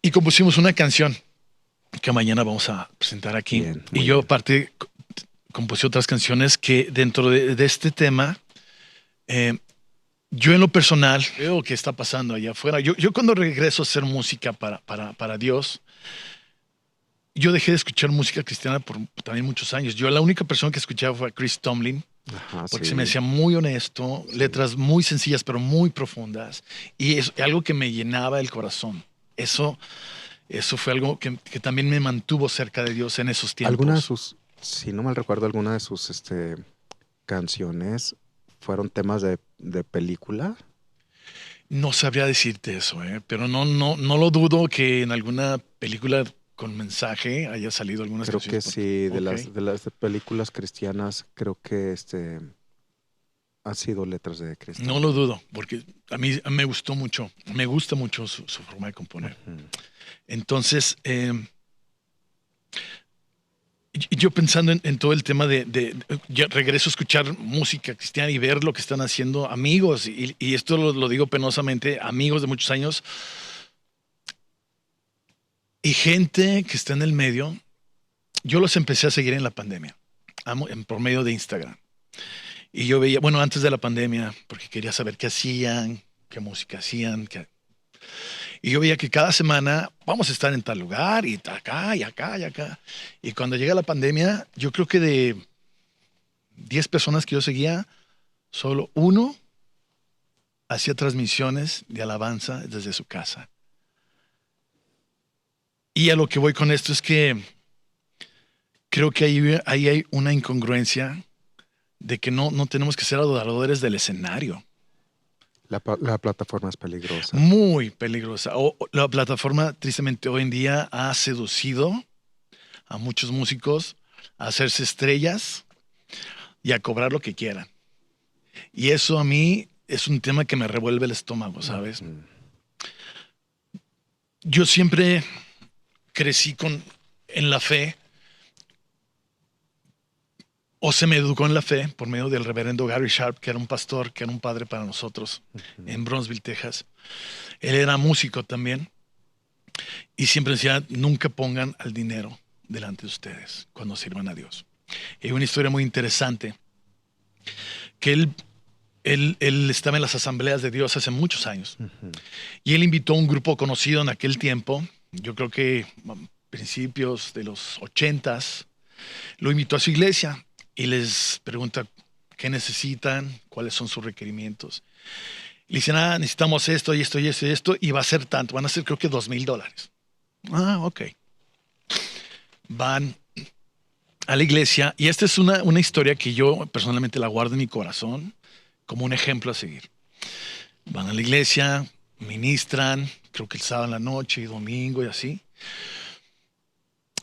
Y compusimos una canción que mañana vamos a presentar aquí. Bien, y yo aparte compuse otras canciones que dentro de este tema, yo en lo personal veo que está pasando allá afuera. Yo cuando regreso a hacer música para Dios, yo dejé de escuchar música cristiana por también muchos años. Yo la única persona que escuchaba fue a Chris Tomlin, porque se me hacía muy honesto, letras muy sencillas pero muy profundas, y es algo que me llenaba el corazón. Eso fue algo que también me mantuvo cerca de Dios en esos tiempos. Alguna de sus, si no mal recuerdo, alguna de sus canciones fueron temas de película. No sabría decirte eso, pero no lo dudo que en alguna película con mensaje haya salido algunas canciones. Creo que sí, de las películas cristianas, creo que han sido letras de Cristo. No lo dudo, porque a mí me gustó mucho, me gusta mucho su forma de componer. Entonces, yo pensando en todo el tema yo regreso a escuchar música cristiana y ver lo que están haciendo amigos, y esto lo digo penosamente, amigos de muchos años, y gente que está en el medio. Yo los empecé a seguir en la pandemia, por medio de Instagram. Y yo veía, bueno, antes de la pandemia, porque quería saber qué hacían, qué música hacían. Y yo veía que cada semana vamos a estar en tal lugar y acá y acá y acá. Y cuando llega la pandemia, yo creo que de 10 personas que yo seguía, solo uno hacía transmisiones de alabanza desde su casa. Y a lo que voy con esto es que creo que ahí hay una incongruencia de que no tenemos que ser adoradores del escenario. La plataforma es peligrosa. Muy peligrosa. La plataforma, tristemente, hoy en día ha seducido a muchos músicos a hacerse estrellas y a cobrar lo que quieran. Y eso a mí es un tema que me revuelve el estómago, ¿sabes? Yo siempre crecí en la fe, o se me educó en la fe por medio del reverendo Gary Sharp, que era un pastor, que era un padre para nosotros en Brownsville, Texas. Él era músico también y siempre decía, nunca pongan al dinero delante de ustedes cuando sirvan a Dios. Y hay una historia muy interesante, que él estaba en las asambleas de Dios hace muchos años y él invitó a un grupo conocido en aquel tiempo, yo creo que a principios de los 80s, lo invitó a su iglesia y les pregunta qué necesitan, cuáles son sus requerimientos. Le dicen, necesitamos esto y esto y esto y esto, y va a ser tanto, van a ser creo que $2,000. Ok. Van a la iglesia, y esta es una historia que yo personalmente la guardo en mi corazón, como un ejemplo a seguir. Van a la iglesia, ministran, creo que el sábado en la noche y domingo y así.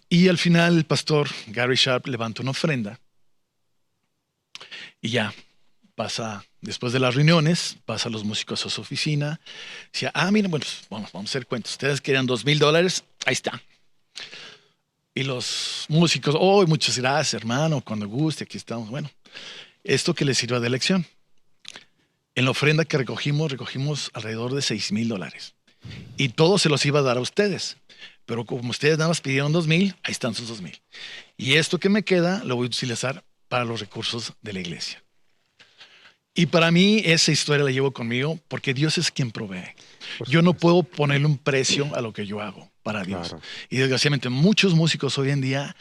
Y al final el pastor Gary Sharp levanta una ofrenda y ya pasa, después de las reuniones, pasa a los músicos a su oficina. Decía, miren, bueno, pues vamos a hacer cuentas. Ustedes querían $2,000, ahí está. Y los músicos, muchas gracias, hermano, cuando guste, aquí estamos. Bueno, esto que les sirva de lección. En la ofrenda que recogimos alrededor de $6,000. Y todo se los iba a dar a ustedes. Pero como ustedes nada más pidieron 2,000, ahí están sus 2,000. Y esto que me queda lo voy a utilizar para los recursos de la iglesia. Y para mí esa historia la llevo conmigo porque Dios es quien provee. Yo no puedo ponerle un precio a lo que yo hago para Dios. Claro. Y desgraciadamente muchos músicos hoy en día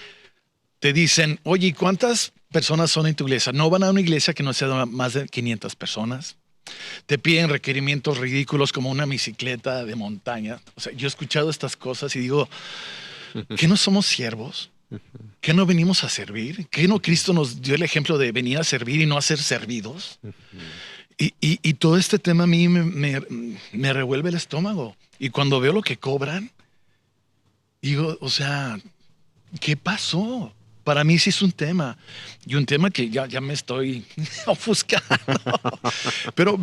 te dicen, oye, ¿cuántas personas son en tu iglesia? No van a una iglesia que no sea más de 500 personas. Te piden requerimientos ridículos como una bicicleta de montaña. O sea, yo he escuchado estas cosas y digo, ¿qué no somos siervos? ¿Qué no venimos a servir? ¿Qué no Cristo nos dio el ejemplo de venir a servir y no a ser servidos? Y todo este tema a mí me revuelve el estómago. Y cuando veo lo que cobran, digo, o sea, ¿qué pasó? Para mí sí es un tema. Y un tema que ya me estoy ofuscando. Pero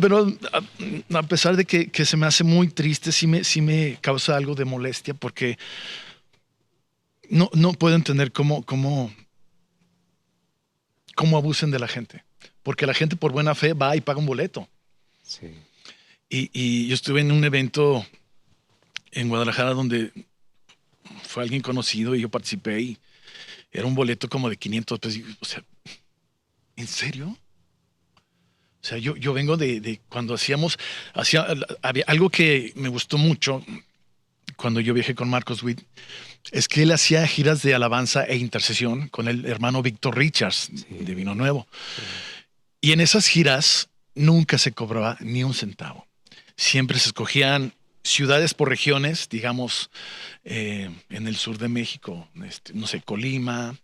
a pesar de que se me hace muy triste, sí me causa algo de molestia porque no puedo entender cómo abusen de la gente. Porque la gente por buena fe va y paga un boleto. Sí. Y yo estuve en un evento en Guadalajara donde fue alguien conocido y yo participé y era un boleto como de 500 pesos. O sea, ¿en serio? O sea, yo vengo de cuando había algo que me gustó mucho cuando yo viajé con Marcos Witt, es que él hacía giras de alabanza e intercesión con el hermano Víctor Richards, de Vino Nuevo. Sí. Y en esas giras nunca se cobraba ni un centavo. Siempre se escogían ciudades por regiones, digamos, en el sur de México, no sé, Colima,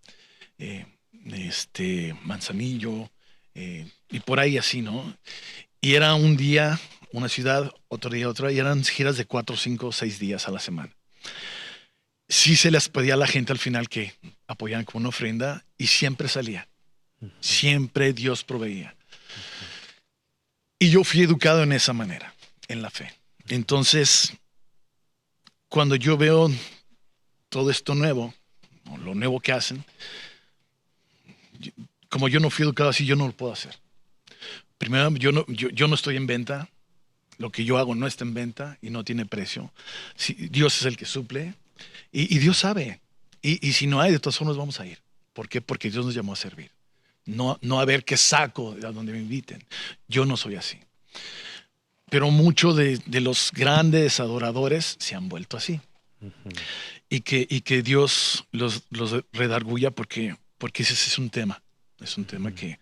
Manzanillo, y por ahí así, ¿no? Y era un día una ciudad, otro día otra, y eran giras de 4, 5, 6 días a la semana. Sí se les pedía a la gente al final que apoyaran con una ofrenda y siempre salía. Siempre Dios proveía. Y yo fui educado en esa manera, en la fe. Entonces, cuando yo veo todo esto nuevo, o lo nuevo que hacen, como yo no fui educado así, yo no lo puedo hacer. Primero, yo no estoy en venta. Lo que yo hago no está en venta y no tiene precio. Sí, Dios es el que suple y Dios sabe. Y si no hay, de todas formas vamos a ir. ¿Por qué? Porque Dios nos llamó a servir. No a ver qué saco a donde me inviten. Yo no soy así. Pero muchos de los grandes adoradores se han vuelto así. Y que Dios los redarguya porque ese es un tema. Es un tema que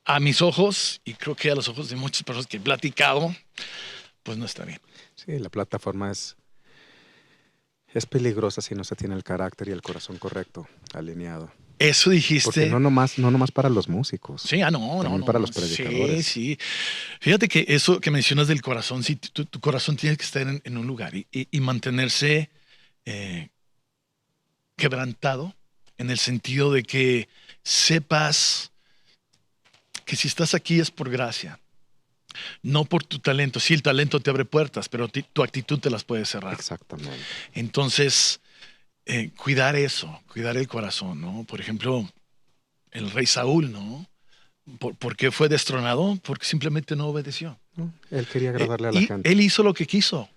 a mis ojos, y creo que a los ojos de muchas personas que he platicado, pues no está bien. Sí, la plataforma es peligrosa si no se tiene el carácter y el corazón correcto, alineado. Eso dijiste. Porque no nomás para los músicos. Sí, no. Para los predicadores. Sí. Fíjate que eso que mencionas del corazón, sí, tu corazón tiene que estar en un lugar y mantenerse quebrantado en el sentido de que sepas que si estás aquí es por gracia, no por tu talento. Sí, el talento te abre puertas, pero tu actitud te las puede cerrar. Exactamente. Entonces, cuidar eso, cuidar el corazón, ¿no? Por ejemplo, el rey Saúl, ¿no? ¿Por qué fue destronado? Porque simplemente no obedeció. Él quería agradarle a la gente. Él hizo lo que quiso.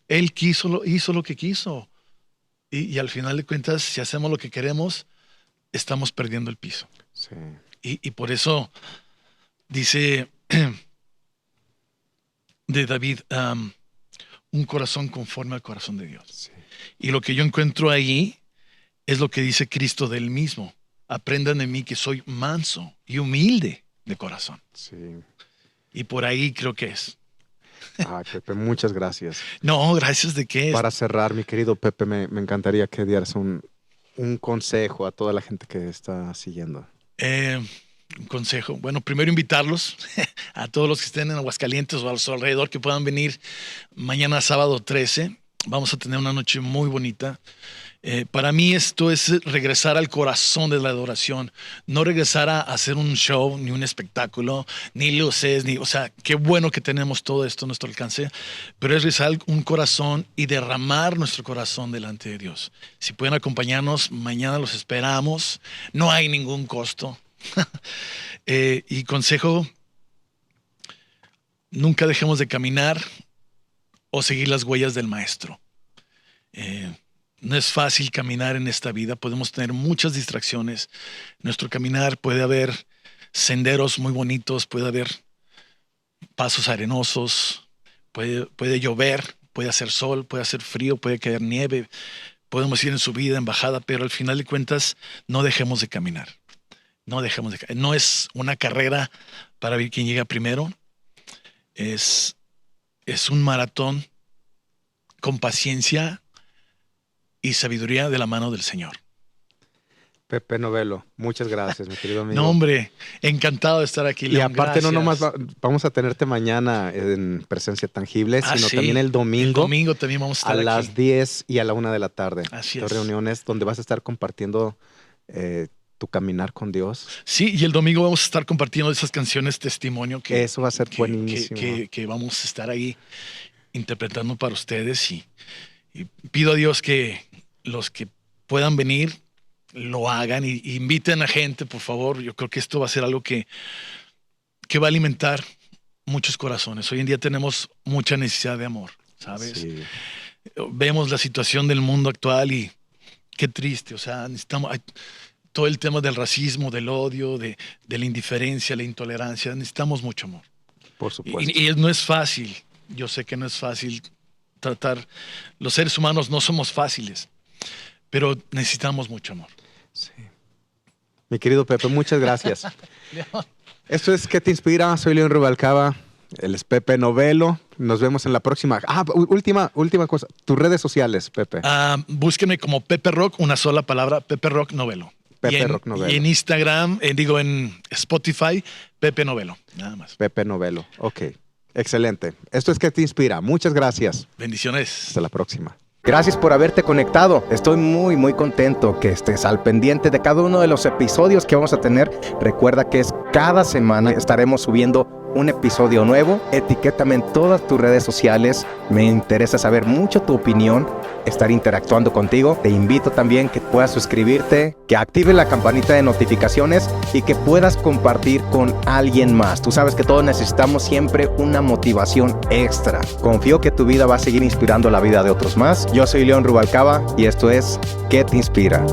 Hizo lo que quiso. Y al final de cuentas, si hacemos lo que queremos, estamos perdiendo el piso. Sí. Y por eso dice de David, un corazón conforme al corazón de Dios. Sí. Y lo que yo encuentro ahí es lo que dice Cristo de él mismo. Aprendan de mí que soy manso y humilde de corazón. Sí. Y por ahí creo que es. Ay, Pepe, muchas gracias. No, gracias de qué. Para cerrar, mi querido Pepe, me encantaría que dieras un consejo a toda la gente que está siguiendo. un consejo. Bueno, primero invitarlos a todos los que estén en Aguascalientes o a su alrededor que puedan venir mañana sábado 13. Vamos a tener una noche muy bonita. Para mí esto es regresar al corazón de la adoración, no regresar a hacer un show, ni un espectáculo, ni luces, o sea, qué bueno que tenemos todo esto a nuestro alcance, pero es regresar un corazón y derramar nuestro corazón delante de Dios. Si pueden acompañarnos, mañana los esperamos, no hay ningún costo. Y consejo, nunca dejemos de caminar o seguir las huellas del Maestro. No es fácil caminar en esta vida, podemos tener muchas distracciones. En nuestro caminar puede haber senderos muy bonitos, puede haber pasos arenosos, puede llover, puede hacer sol, puede hacer frío, puede caer nieve, podemos ir en subida, en bajada, pero al final de cuentas no dejemos de caminar. No dejemos de caminar. No es una carrera para ver quién llega primero, es un maratón con paciencia y sabiduría de la mano del Señor. Pepe Novelo, muchas gracias, mi querido amigo. No, hombre, encantado de estar aquí, León. Y aparte, gracias. No nomás vamos a tenerte mañana en presencia tangible, sino sí. también el domingo. El domingo también vamos a estar a aquí. las 10 y a la 1 de la tarde. Así Dos es. reuniones donde vas a estar compartiendo tu caminar con Dios. Sí, y el domingo vamos a estar compartiendo esas canciones testimonio que eso va a ser buenísimo. Que vamos a estar ahí interpretando para ustedes y pido a Dios que los que puedan venir lo hagan y inviten a gente, por favor. Yo creo que esto va a ser algo que va a alimentar muchos corazones. Hoy en día tenemos mucha necesidad de amor, ¿sabes? Sí. Vemos la situación del mundo actual y qué triste. O sea, necesitamos todo el tema del racismo, del odio, de la indiferencia, la intolerancia. Necesitamos mucho amor. Por supuesto. Y no es fácil. Yo sé que no es fácil tratar. Los seres humanos no somos fáciles, pero necesitamos mucho amor. Sí. Mi querido Pepe, muchas gracias. Esto es ¿Qué te inspira? Soy León Rubalcaba. Él es Pepe Novelo. Nos vemos en la próxima. Última cosa. Tus redes sociales, Pepe. Búsquenme como Pepe Rock, una sola palabra, Pepe Rock Novelo. Pepe Rock Novelo. Y en Instagram, en Spotify, Pepe Novelo. Nada más. Pepe Novelo. Ok. Excelente. Esto es ¿Qué te inspira? Muchas gracias. Bendiciones. Hasta la próxima. Gracias por haberte conectado. Estoy muy contento que estés al pendiente de cada uno de los episodios que vamos a tener. Recuerda que es cada semana estaremos subiendo un episodio nuevo. Etiquétame en todas tus redes sociales. Me interesa saber mucho tu opinión, estar interactuando contigo. Te invito también que puedas suscribirte, que actives la campanita de notificaciones y que puedas compartir con alguien más. Tú sabes que todos necesitamos siempre una motivación extra. Confío que tu vida va a seguir inspirando la vida de otros más. Yo soy León Rubalcaba y esto es ¿Qué te inspira?